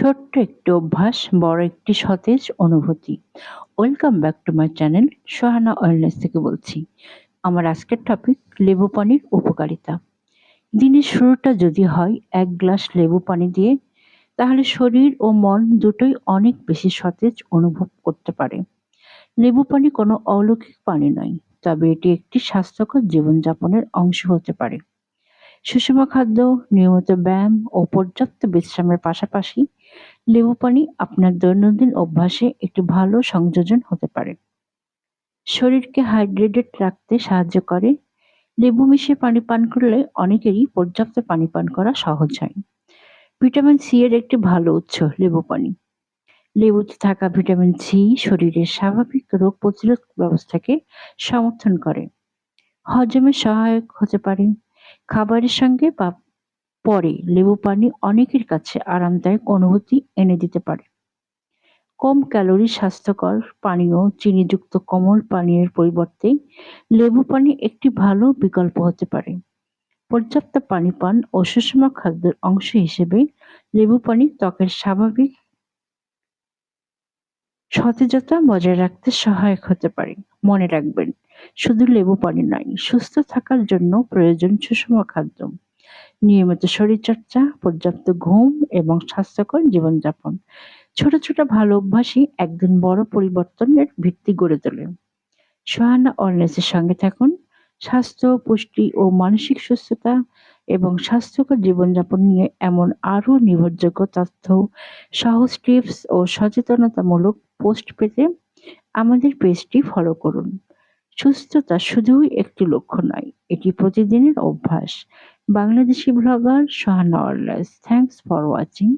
ছোট্ট একটি অভ্যাস, বড় একটি সতেজ অনুভূতি। Welcome back to my channel, Sohana wellness থেকে বলছি। আমার আজকের টপিক লেবু পানির উপকারিতা। দিনের শুরুটা যদি হয় এক গ্লাস লেবু পানি দিয়ে, তাহলে শরীর ও মন দুটোই অনেক বেশি সতেজ অনুভব করতে পারে। লেবু পানি কোনো অলৌকিক পানি নয়, তবে এটি একটি স্বাস্থ্যকর জীবনযাপনের অংশ হতে পারে। সুষম খাদ্য, নিয়মিত ব্যায়াম ও পর্যাপ্ত বিশ্রামের পাশাপাশি লেবু পানি আপনার দৈনন্দিন অভ্যাসে একটি ভালো সংযোজন হতে পারে। শরীরকে হাইড্রেটেড রাখতে সাহায্য করে। লেবু মিশিয়ে পানি পান করলে অনেকেরই পর্যাপ্ত পানি পান করা সহজ হয়। ভিটামিন সি এর একটি ভালো উৎস লেবু পানি। লেবুতে থাকা ভিটামিন সি শরীরের স্বাভাবিক রোগ প্রতিরোধ ব্যবস্থাকে সমর্থন করে, হজমে সহায়ক হতে পারে। খাবারের সঙ্গে বা পরে লেবু পানি অনেকের কাছে আরামদায়ক অনুভূতি এনে দিতে পারে। কম ক্যালোরি স্বাস্থ্যকর পানীয় চিনিযুক্ত কোমল পানীয়ের পরিবর্তে লেবু পানি একটি ভালো বিকল্প হতে পারে। পর্যাপ্ত পানি পান ও সুষম খাদ্যের অংশ হিসেবে লেবু পানি ত্বকের স্বাভাবিক সতেজতা বজায় রাখতে সহায়ক হতে পারে। মনে রাখবেন, শুধু লেবু পানি নয়, সুস্থ থাকার জন্য প্রয়োজন সুষম খাদ্য, নিয়মিত শরীরচর্চা, পর্যাপ্ত ঘুম এবং স্বাস্থ্যকর জীবনযাপন। ছোট ছোট ভালো অভ্যাসই একদিন বড় পরিবর্তনের ভিত্তি গড়ে তোলে। সোহানা ওয়েলনেসের সঙ্গে থাকুন। স্বাস্থ্য, পুষ্টি ও মানসিক সুস্থতা এবং স্বাস্থ্যকর জীবনযাপন নিয়ে এমন আরও নির্ভরযোগ্য তথ্য, সহজ টিপস ও সচেতনতামূলক পোস্ট পেতে আমাদের পেজটি ফলো করুন। সুস্থতা শুধুই একটি লক্ষ্য নয়, এটি প্রতিদিনের অভ্যাস। Bangladeshi blogger Sohana wellness. Thanks for watching.